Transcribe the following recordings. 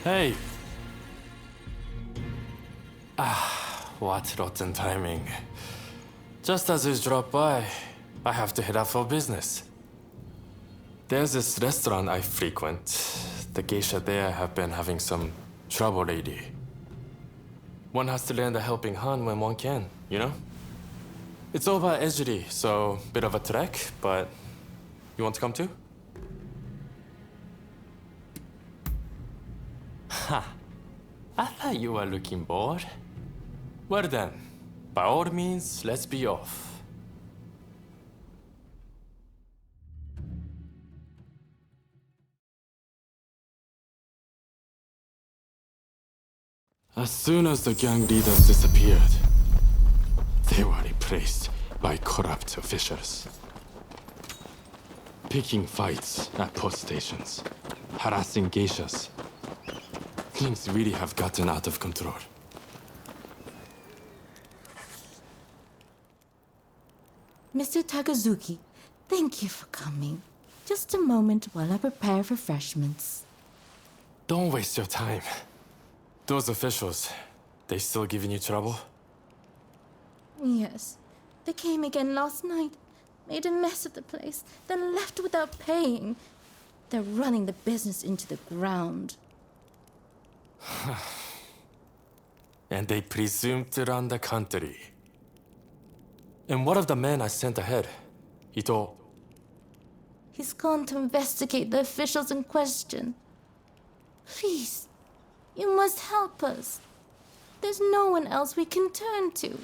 Hey! What rotten timing. Just as you drop by, I have to head out for business. There's this restaurant I frequent. The geisha there have been having some trouble lately. One has to lend a helping hand when one can, you know? It's over Ejiri, so bit of a trek, but you want to come too? Ha! I thought you were looking bored. Well then, by all means, let's be off. As soon as the gang leaders disappeared, they were replaced by corrupt officials. Picking fights at post stations, harassing geishas. Things really have gotten out of control. Mr. Takazuki, thank you for coming. Just a moment while I prepare refreshments. Don't waste your time. Those officials, they still giving you trouble? Yes. They came again last night, made a mess of the place, then left without paying. They're running the business into the ground. And they presume to run the country. And what of the man I sent ahead? Ito. He's gone to investigate the officials in question. Please, you must help us. There's no one else we can turn to.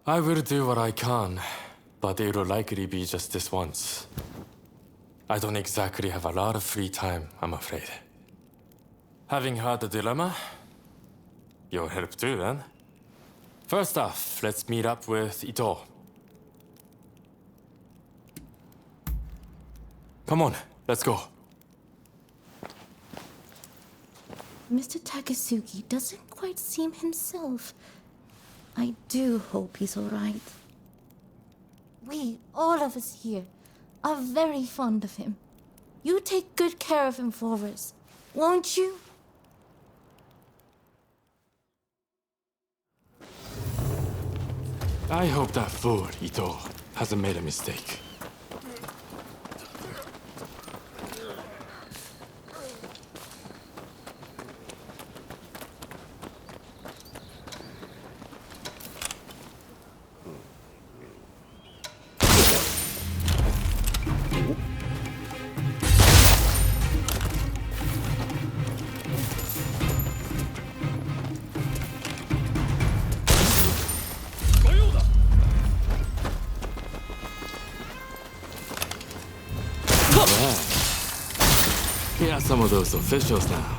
I will do what I can, but it'll likely be just this once. I don't exactly have a lot of free time, I'm afraid. Having heard the dilemma, you'll help too, then. First off, let's meet up with Ito. Come on, let's go. Mr. Takasugi doesn't quite seem himself. I do hope he's all right. We, all of us here, are very fond of him. You take good care of him for us, won't you? I hope that fool, Ito, hasn't made a mistake. Here are some of those officials now.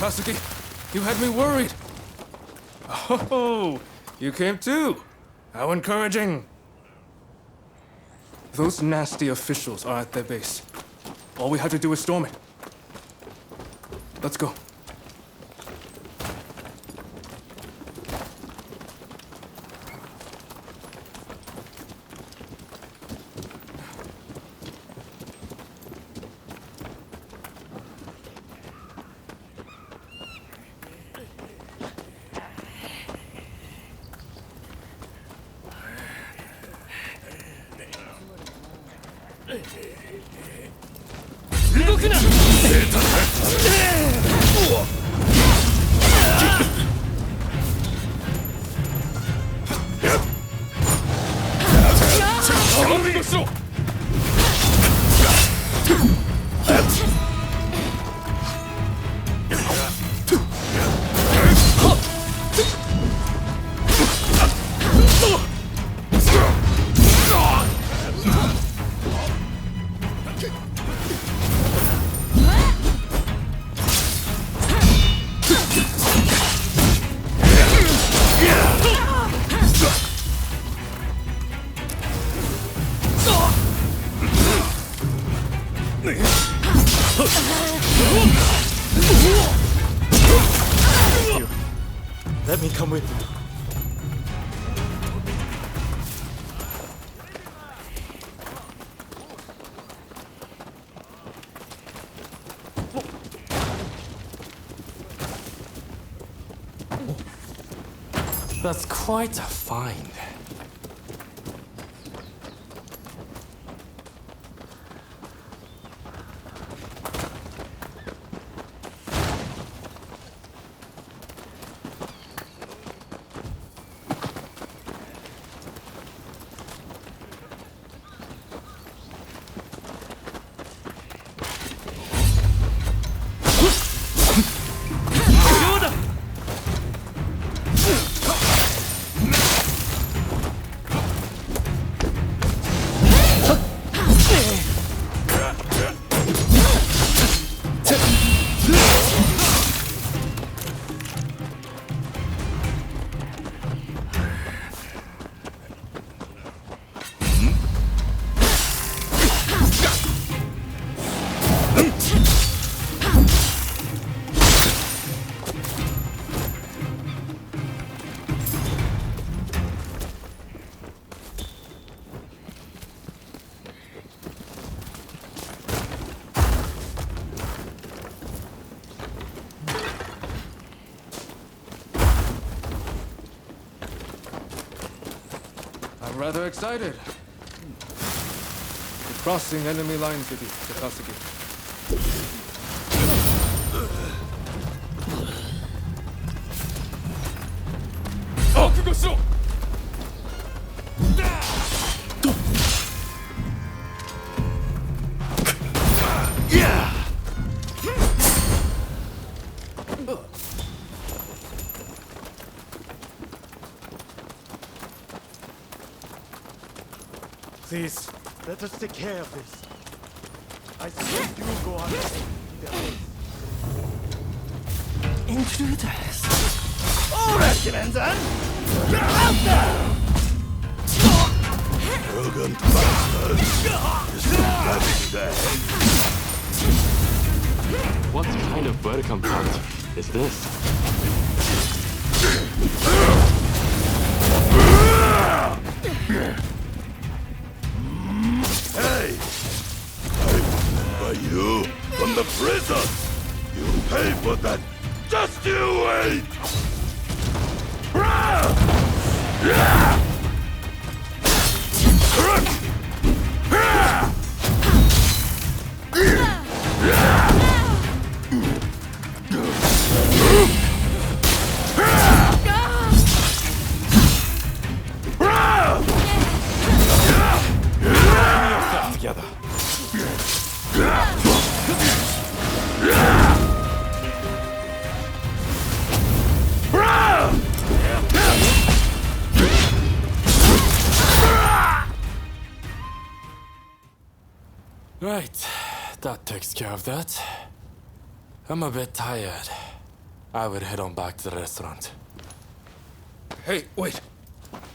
Takasugi, you had me worried. Oh, you came too. How encouraging. Those nasty officials are at their base. All we have to do is storm it. Let's go. Let me come with you. That's quite a find. I'm rather excited. We're crossing enemy lines with you, Takasugi. Please, let us take care of this. I suggest you go on. Intruders! All right, Kimensan! Get out there! Arrogant bastard! This is What kind of welcome party is this? Hey! I remember you from the prison! You pay for that! Just you wait! Together. Right, that takes care of that. I'm a bit tired. I would head on back to the restaurant. Hey, wait.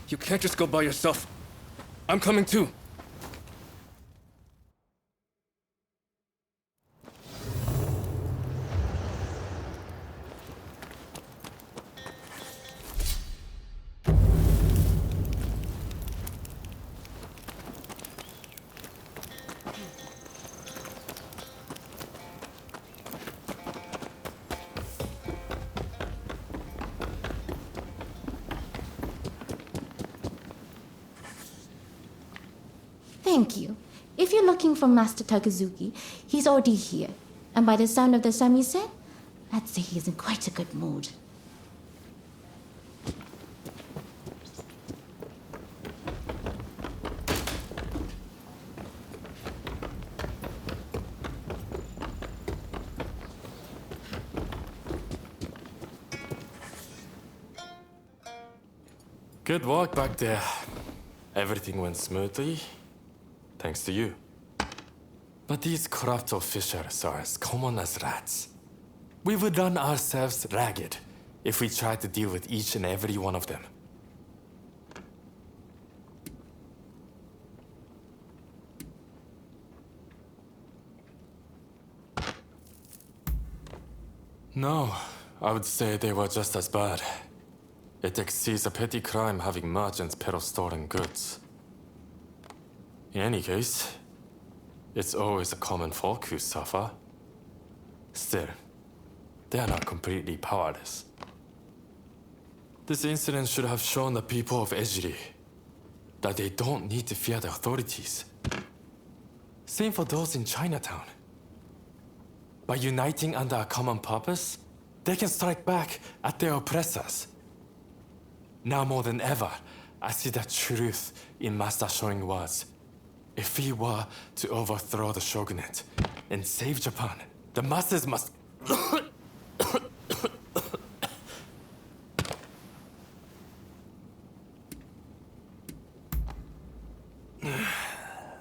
You can't just go by yourself. I'm coming too. Thank you. If you're looking for Master Takazuki, he's already here. And by the sound of the samisen, I'd say he's in quite a good mood. Good work back there. Everything went smoothly, thanks to you. But these corrupt officials are as common as rats. We would run ourselves ragged if we tried to deal with each and every one of them. No, I would say they were just as bad. It exceeds a petty crime having merchants peddle stolen goods. In any case, it's always the common folk who suffer. Still, they are not completely powerless. This incident should have shown the people of Ejiri that they don't need to fear the authorities. Same for those in Chinatown. By uniting under a common purpose, they can strike back at their oppressors. Now more than ever, I see the truth in Master showing words. If we were to overthrow the shogunate and save Japan, the masses must...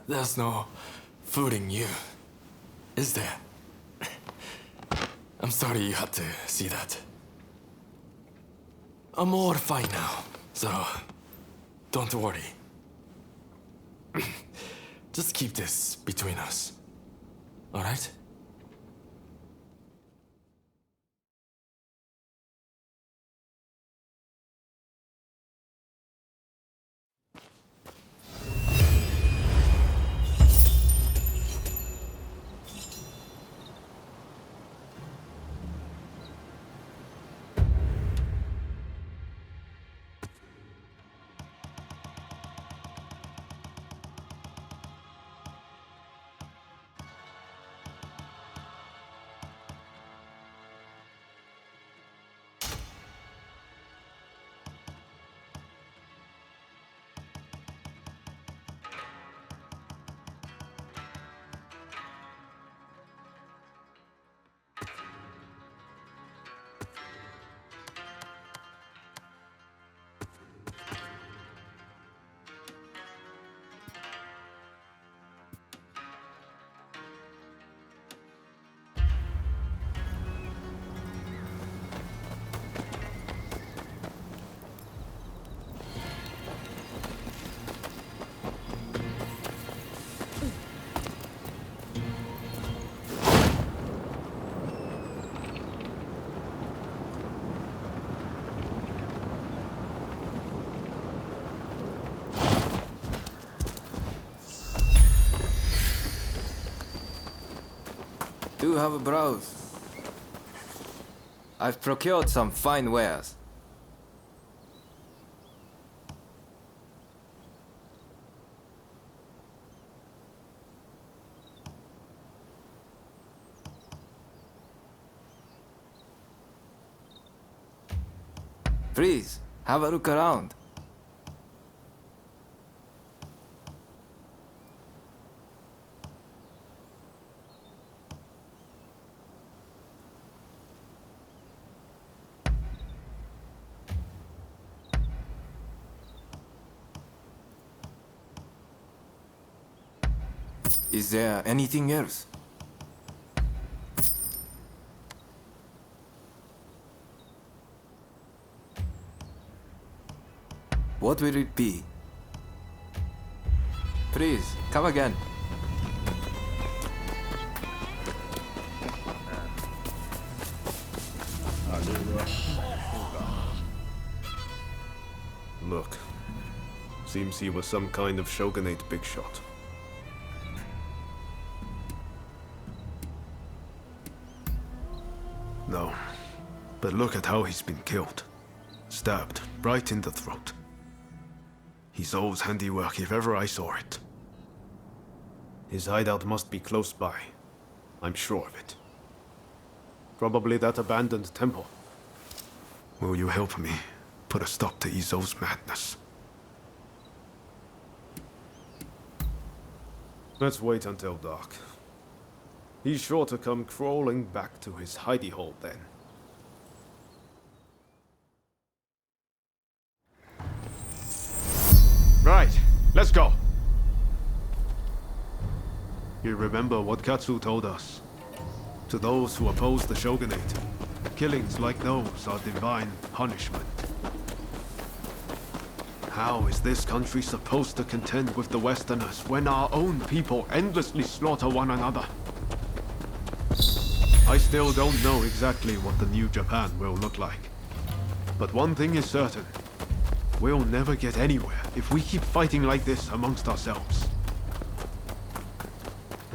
There's no fooling you, is there? I'm sorry you had to see that. I'm all fine now, so don't worry. Just keep this between us, all right? Do have a browse. I've procured some fine wares. Please, have a look around. Is there anything else? What will it be? Please, come again. Look. Seems he was some kind of shogunate big shot. No. But look at how he's been killed. Stabbed right in the throat. He's O's handiwork if ever I saw it. His hideout must be close by. I'm sure of it. Probably that abandoned temple. Will you help me put a stop to Izo's madness? Let's wait until dark. He's sure to come crawling back to his hidey hole then. Right, let's go! You remember what Katsu told us? To those who oppose the shogunate, killings like those are divine punishment. How is this country supposed to contend with the Westerners when our own people endlessly slaughter one another? I still don't know exactly what the new Japan will look like. But one thing is certain. We'll never get anywhere if we keep fighting like this amongst ourselves.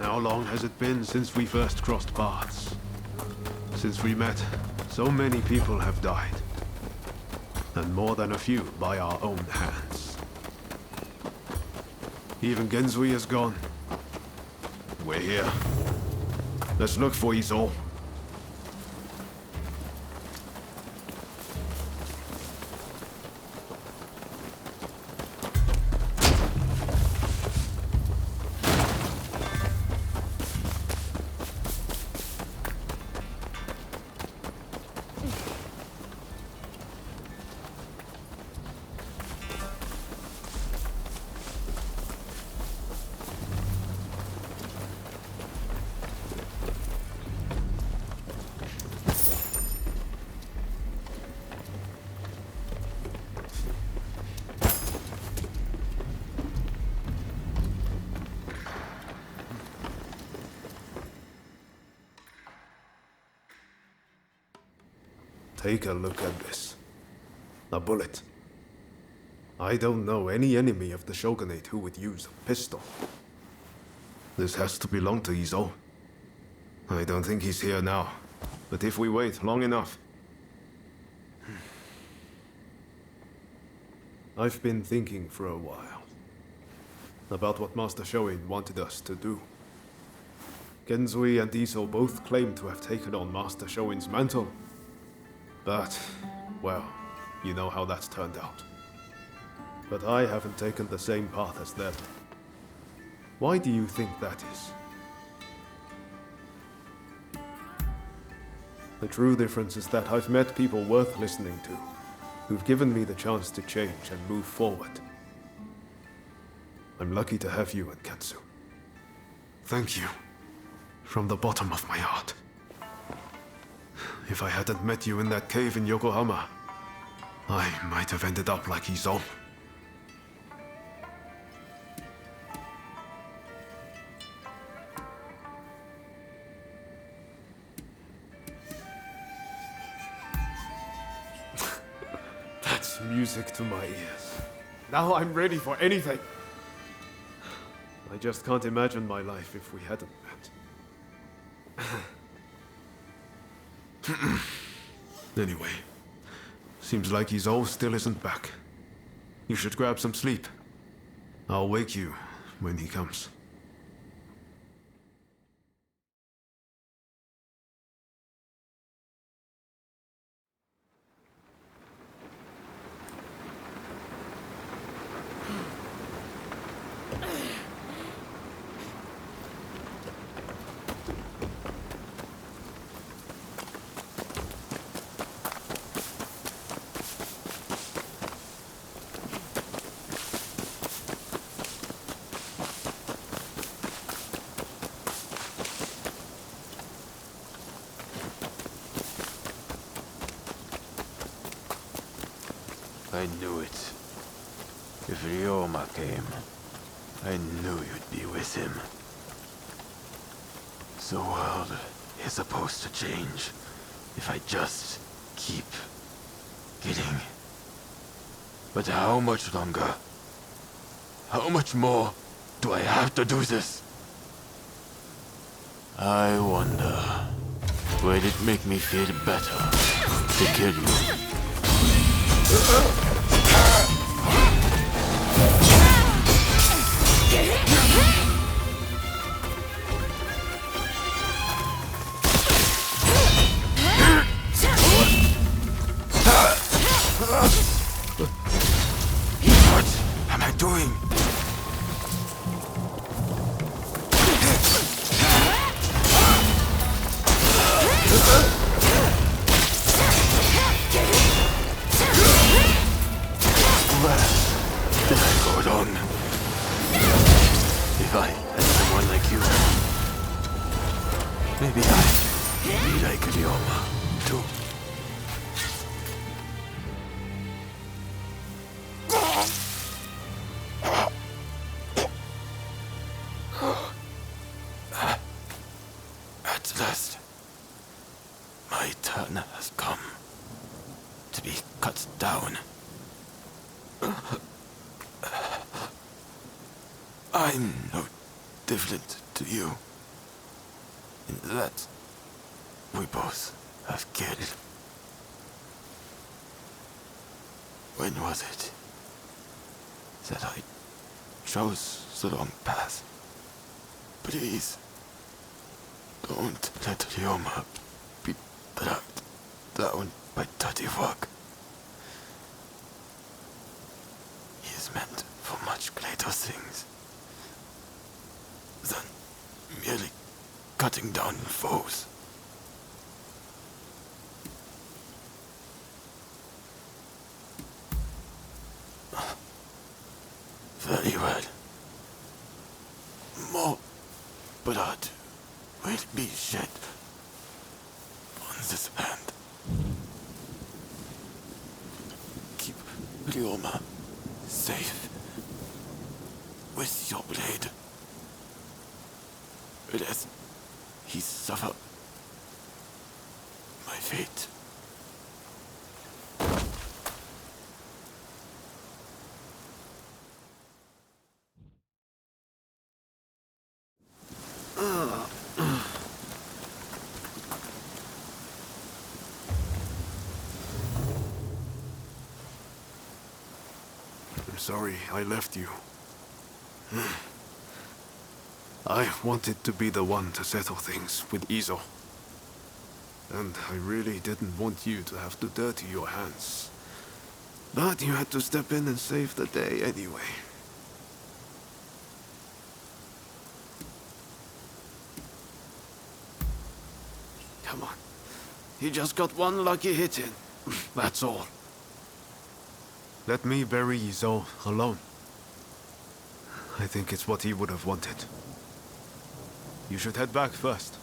How long has it been since we first crossed paths? Since we met, so many people have died. And more than a few by our own hands. Even Genzui is gone. We're here. Let's look for Izo. Take a look at this. A bullet. I don't know any enemy of the shogunate who would use a pistol. This has to belong to Izo. I don't think he's here now, but if we wait long enough... I've been thinking for a while about what Master Shoin wanted us to do. Genzui and Izo both claim to have taken on Master Shoin's mantle. But, well, you know how that's turned out. But I haven't taken the same path as them. Why do you think that is? The true difference is that I've met people worth listening to, who've given me the chance to change and move forward. I'm lucky to have you and Katsu. Thank you, from the bottom of my heart. If I hadn't met you in that cave in Yokohama, I might have ended up like Izo. That's music to my ears. Now I'm ready for anything. I just can't imagine my life if we hadn't met. Anyway, seems like Izo still isn't back. You should grab some sleep. I'll wake you when he comes. I knew it. If Ryoma came, I knew you'd be with him. The world is supposed to change if I just keep getting. But how much longer? How much more do I have to do this? I wonder, would it make me feel better to kill you? Ryoma, too. At last, my turn has come to be cut down. I'm no different to you in that we both have killed. When was it that I chose the wrong path? Please, don't let Ryoma be dragged down by dirty work. He is meant for much greater things than merely cutting down foes. Very well. More blood will be shed on this land. Keep Ryoma safe with your blade. Lest he suffer my fate. I'm sorry I left you. I wanted to be the one to settle things with Izo. And I really didn't want you to have to dirty your hands. But you had to step in and save the day anyway. Come on. You just got one lucky hit in. That's all. Let me bury Izo alone. I think it's what he would have wanted. You should head back first.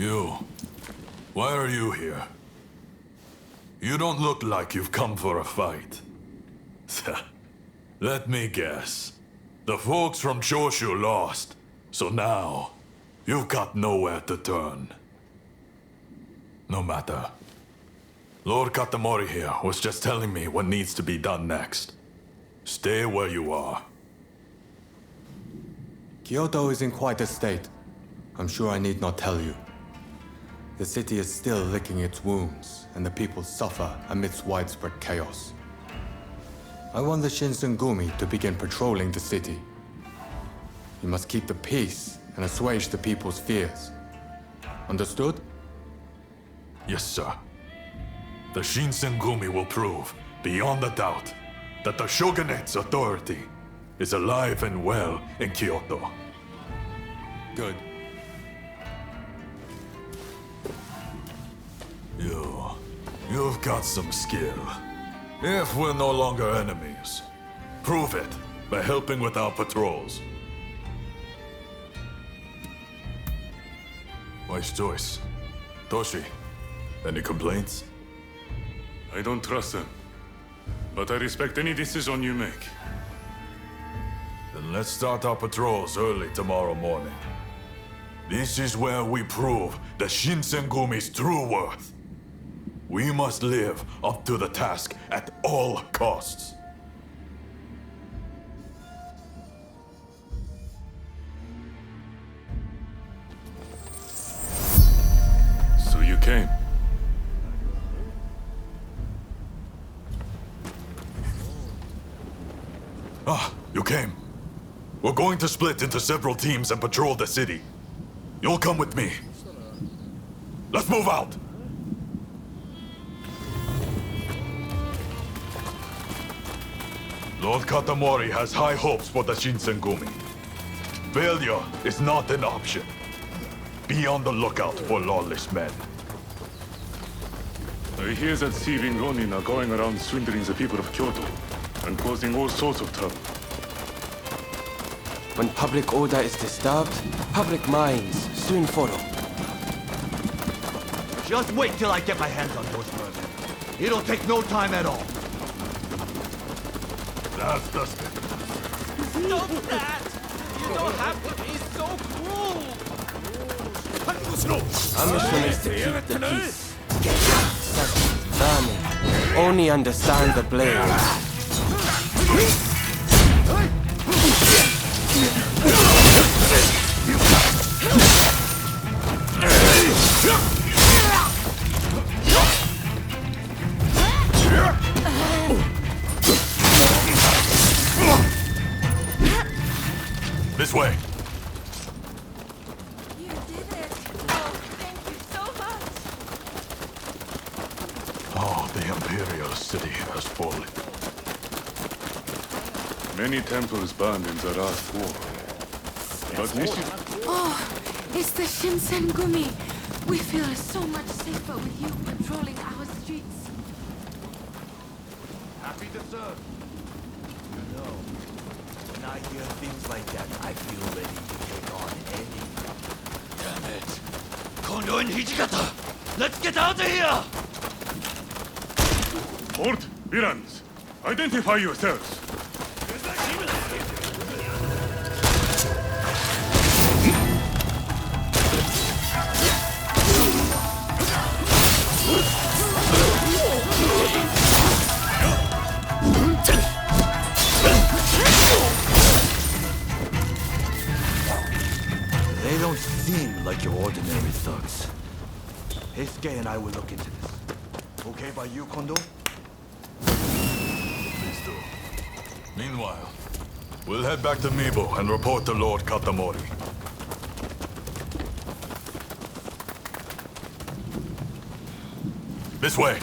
You. Why are you here? You don't look like you've come for a fight. Let me guess. The folks from Choshu lost, so now you've got nowhere to turn. No matter. Lord Katamori here was just telling me what needs to be done next. Stay where you are. Kyoto is in quite a state. I'm sure I need not tell you. The city is still licking its wounds, and the people suffer amidst widespread chaos. I want the Shinsengumi to begin patrolling the city. You must keep the peace and assuage the people's fears. Understood? Yes, sir. The Shinsengumi will prove, beyond a doubt, that the Shogunate's authority is alive and well in Kyoto. Good. You've got some skill. If we're no longer enemies, prove it by helping with our patrols. Wise choice. Toshi, any complaints? I don't trust them, but I respect any decision you make. Then let's start our patrols early tomorrow morning. This is where we prove the Shinsengumi's true worth. We must live up to the task at all costs. So you came. Ah, you came. We're going to split into several teams and patrol the city. You'll come with me. Let's move out! Lord Katamori has high hopes for the Shinsengumi. Failure is not an option. Be on the lookout for lawless men. I hear that thieving Ronin are going around swindling the people of Kyoto and causing all sorts of trouble. When public order is disturbed, public minds soon follow. Just wait till I get my hands on those mermen. It'll take no time at all. That's the Stop that! You don't have to be so cruel! Our mission is to keep the peace. Such vermin only understand the blade. This way. You did it! Oh, thank you so much! Oh, the Imperial city has fallen. Many temples burned in the last war. But Nishi... Oh, it's the Shinsengumi. We feel so much safer with you patrolling our streets. Happy to serve. You know, when I hear things like that, I feel ready to take on any. Damn it. Kondo and Hijikata! Let's get out of here! Halt! Virans! Identify yourselves! They don't seem like your ordinary thugs. Heisuke and I will look into this. Okay by you, Kondo? Please do. Meanwhile, we'll head back to Mibo and report to Lord Katamori. This way.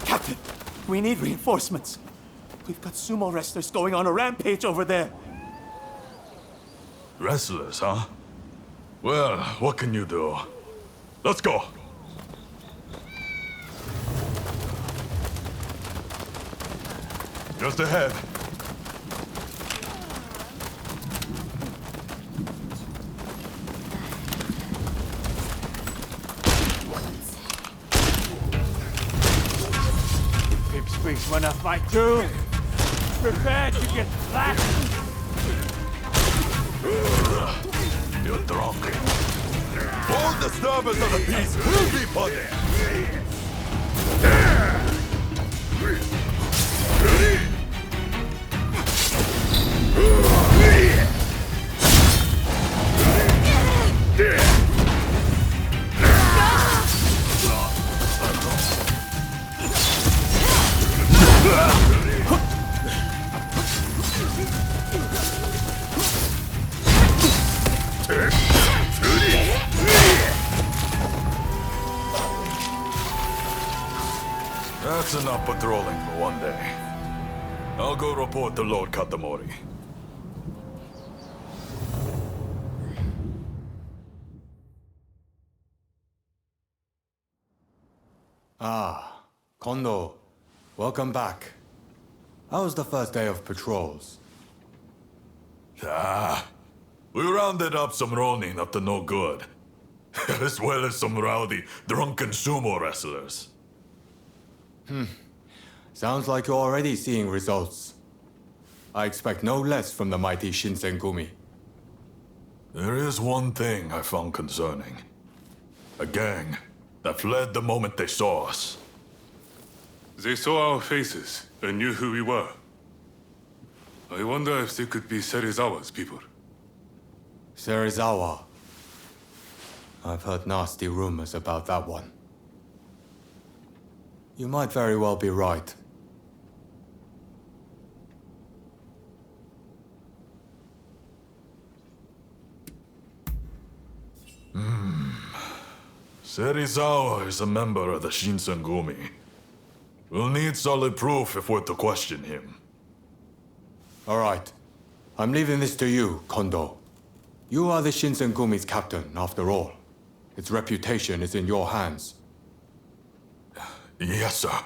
Captain, we need reinforcements. We've got sumo wrestlers going on a rampage over there. Wrestlers, huh? Well, what can you do? Let's go! Just ahead. Pipsqueaks wanna fight too? Prepare to get flattened! You're drunk. All disturbers of the peace will be punished. That's enough patrolling for one day. I'll go report to Lord Katamori. Ah, Kondo. Welcome back. How was the first day of patrols? We rounded up some Ronin up to no good. As well as some rowdy, drunken sumo wrestlers. Sounds like you're already seeing results. I expect no less from the mighty Shinsengumi. There is one thing I found concerning. A gang that fled the moment they saw us. They saw our faces and knew who we were. I wonder if they could be Serizawa's people. Serizawa. I've heard nasty rumors about that one. You might very well be right. Serizawa is a member of the Shinsengumi. We'll need solid proof if we're to question him. All right. I'm leaving this to you, Kondo. You are the Shinsengumi's captain, after all. Its reputation is in your hands. Yes, sir.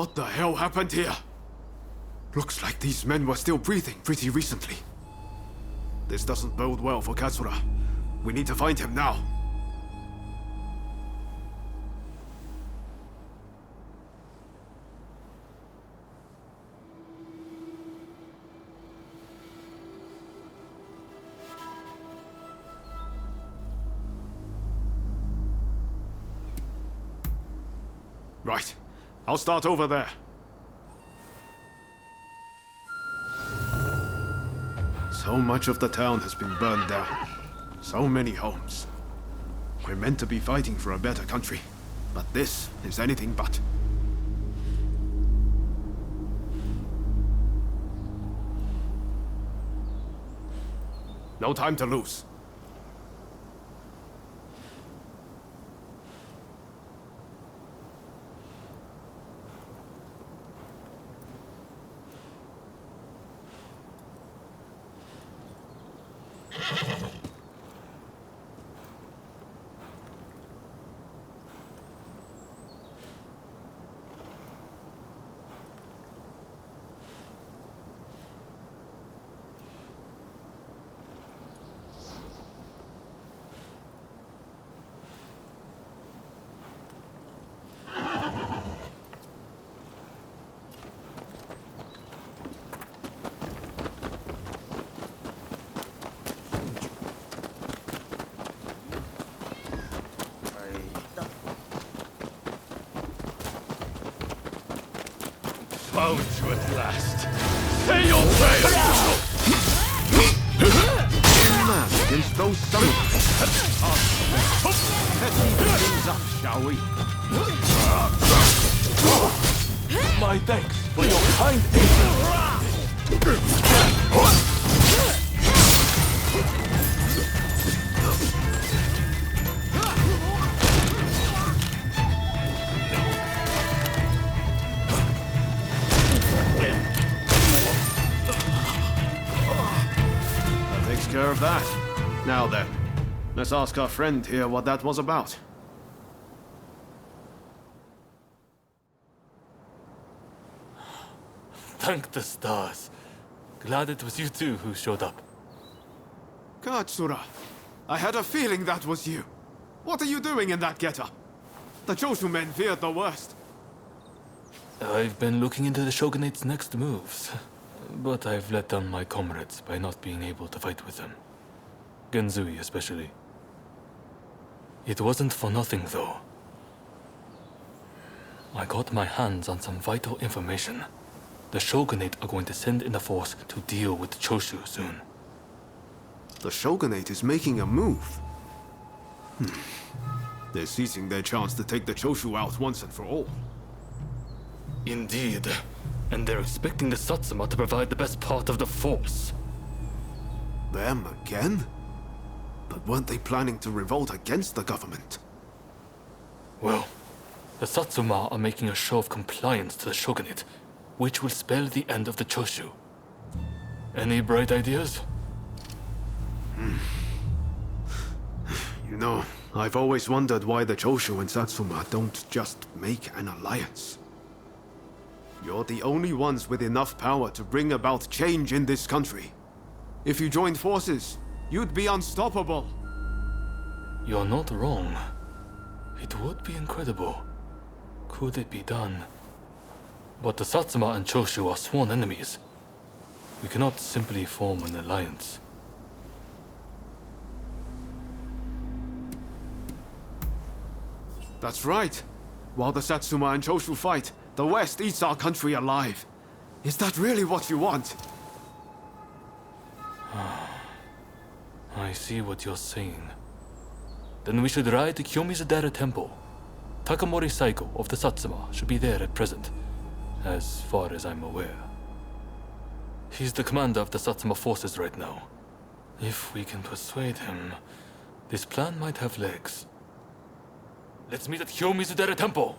What the hell happened here? Looks like these men were still breathing pretty recently. This doesn't bode well for Katsura. We need to find him now. Right. I'll start over there. So much of the town has been burned down. So many homes. We're meant to be fighting for a better country, but this is anything but. No time to lose. Found you at last. Say your prayers! Man against those samurais. Let's even things up, shall we? My thanks for your kind aid. That takes care of that. Now then, let's ask our friend here what that was about. Thank the stars. Glad it was you two who showed up. Katsura, I had a feeling that was you. What are you doing in that getup? The Choshu men feared the worst. I've been looking into the Shogunate's next moves, but I've let down my comrades by not being able to fight with them. Genzui especially. It wasn't for nothing, though. I got my hands on some vital information. The Shogunate are going to send in a force to deal with Choshu soon. The Shogunate is making a move. They're seizing their chance to take the Choshu out once and for all. Indeed. And they're expecting the Satsuma to provide the best part of the force. Them again? But weren't they planning to revolt against the government? Well, the Satsuma are making a show of compliance to the Shogunate, which will spell the end of the Choshu. Any bright ideas? You know, I've always wondered why the Choshu and Satsuma don't just make an alliance. You're the only ones with enough power to bring about change in this country. If you joined forces, you'd be unstoppable. You're not wrong. It would be incredible. Could it be done? But the Satsuma and Choshu are sworn enemies. We cannot simply form an alliance. That's right. While the Satsuma and Choshu fight, the West eats our country alive. Is that really what you want? I see what you're saying. Then we should ride to Kyomizudera Temple. Takamori Saiko of the Satsuma should be there at present, as far as I'm aware. He's the commander of the Satsuma forces right now. If we can persuade him, this plan might have legs. Let's meet at Kyomizudera Temple!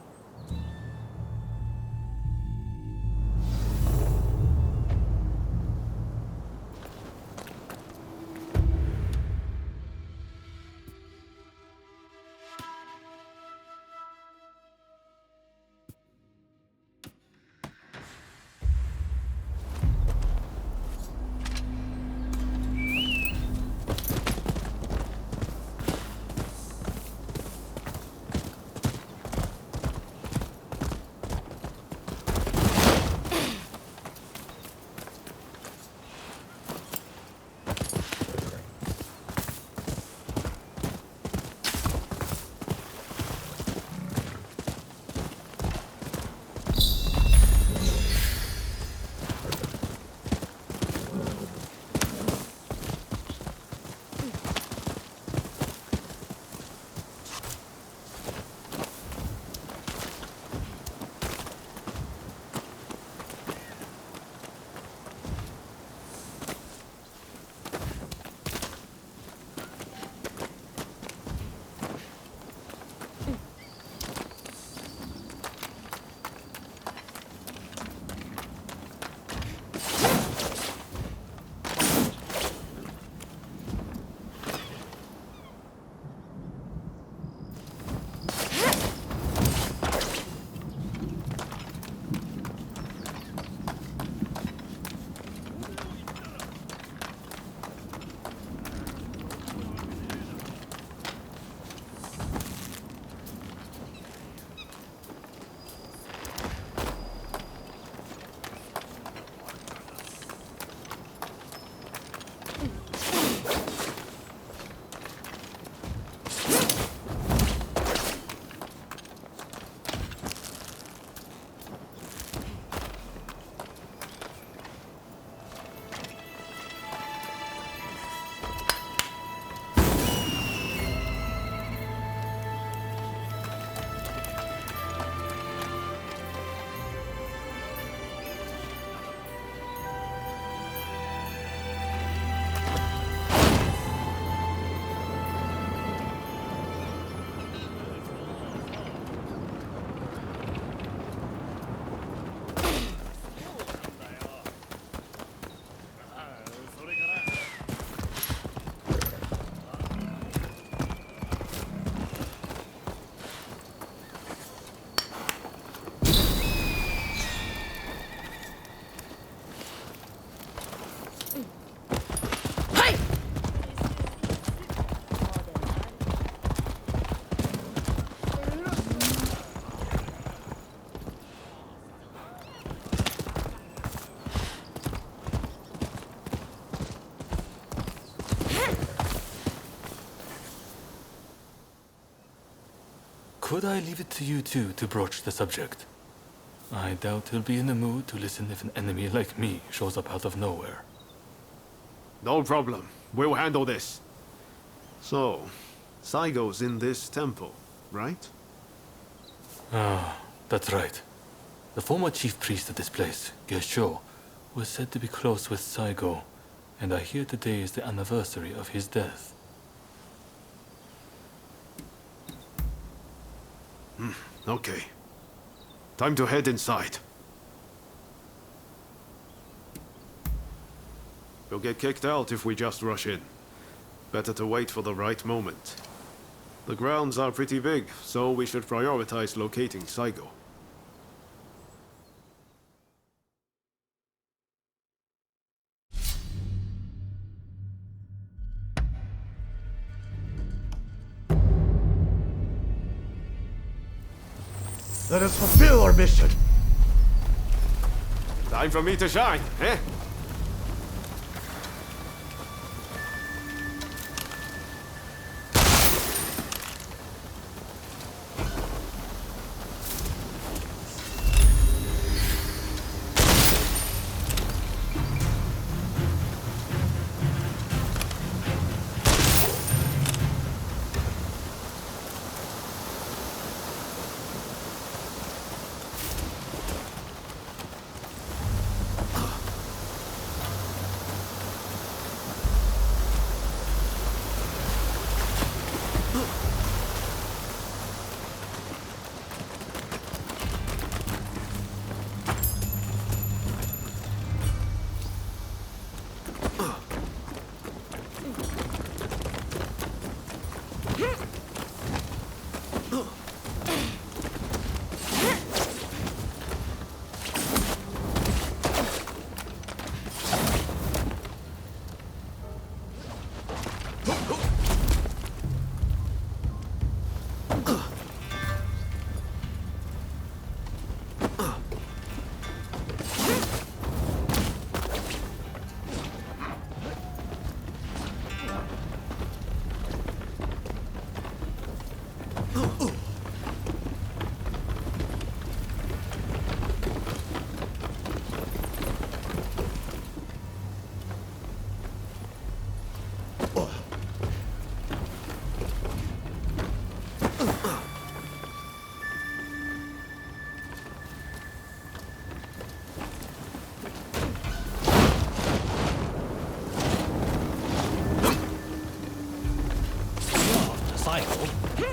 Could I leave it to you two to broach the subject? I doubt he'll be in the mood to listen if an enemy like me shows up out of nowhere. No problem. We'll handle this. So, Saigo's in this temple, right? Ah, that's right. The former chief priest of this place, Gesho, was said to be close with Saigo, and I hear today is the anniversary of his death. Okay. Time to head inside. We'll get kicked out if we just rush in. Better to wait for the right moment. The grounds are pretty big, so we should prioritize locating Saigo. Let us fulfill our mission. Time for me to shine, eh?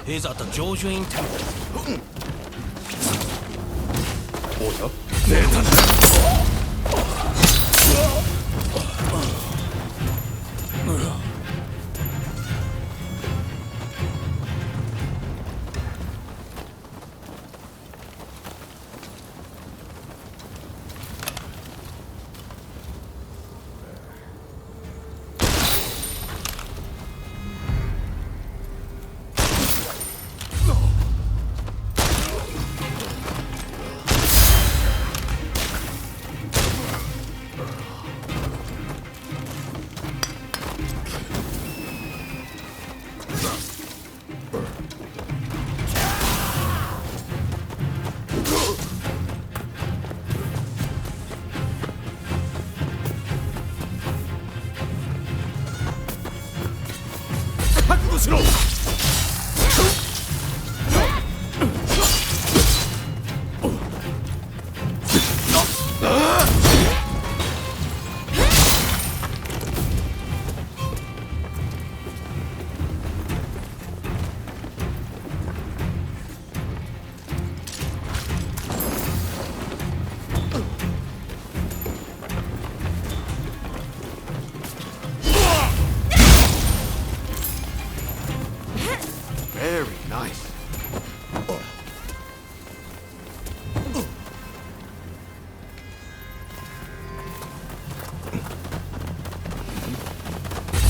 He's at the Jojuin Temple.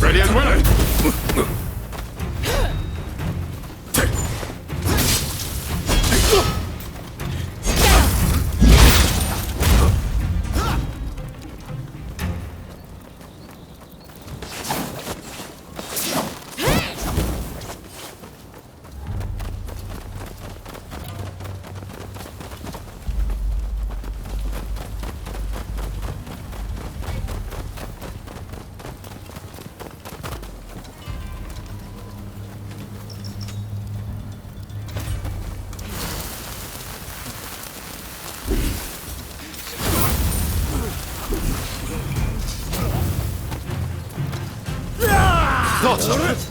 Ready and willing! thought so.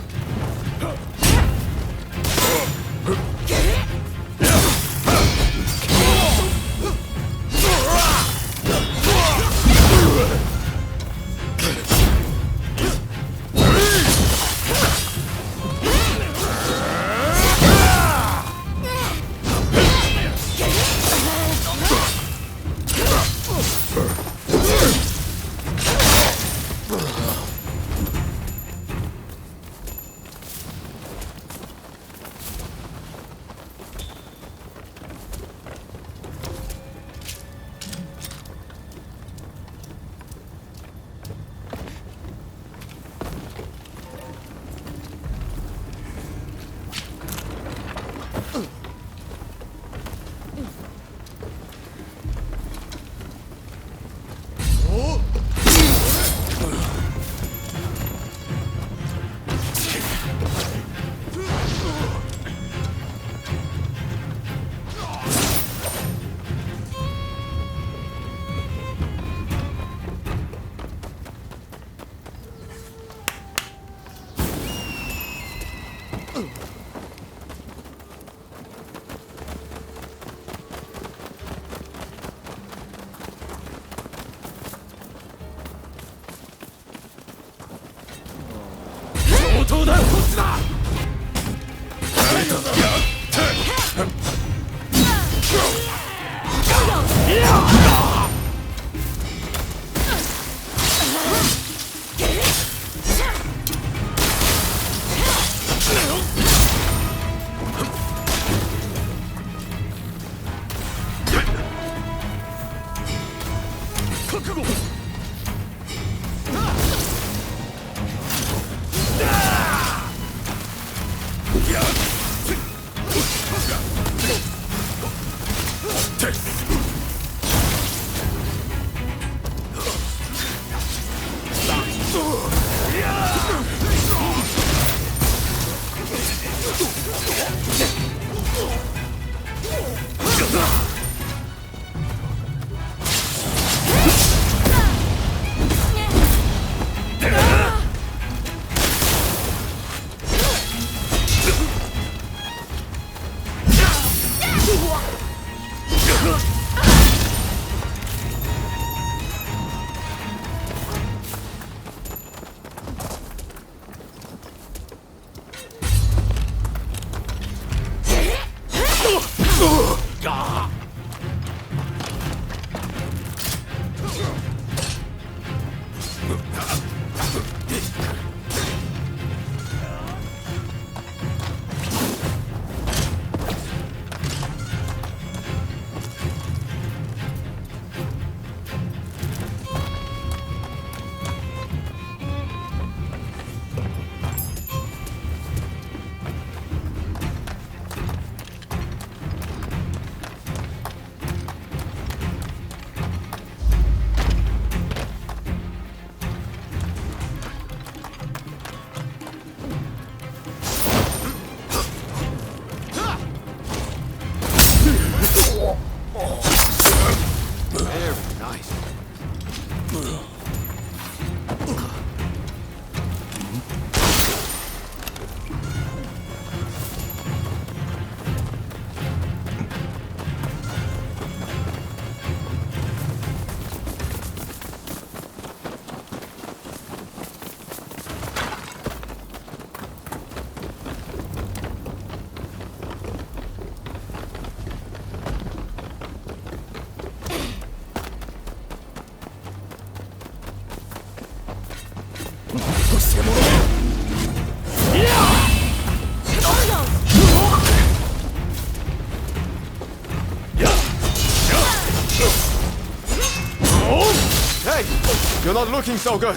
You're not looking so good.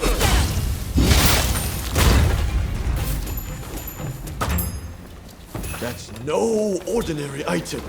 That's no ordinary item.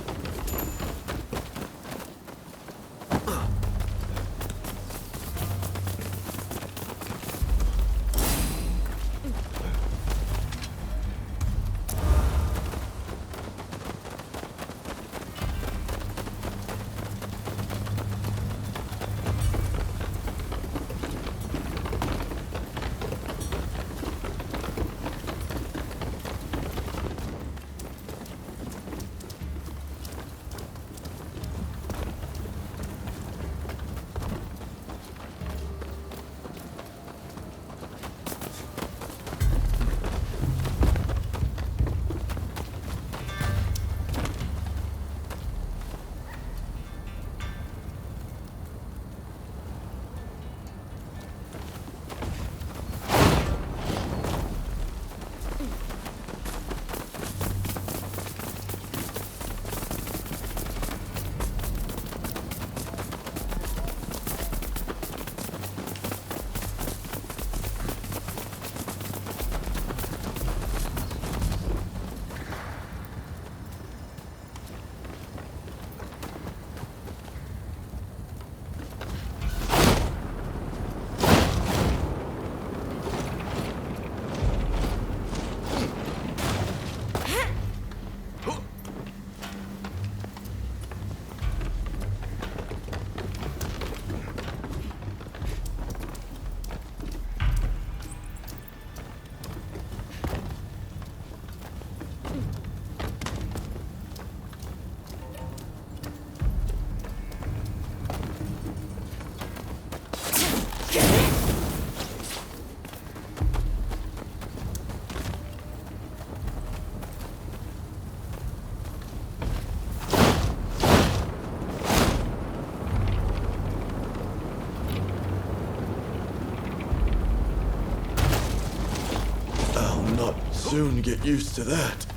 I'll not soon get used to that.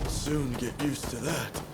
Soon get used to that.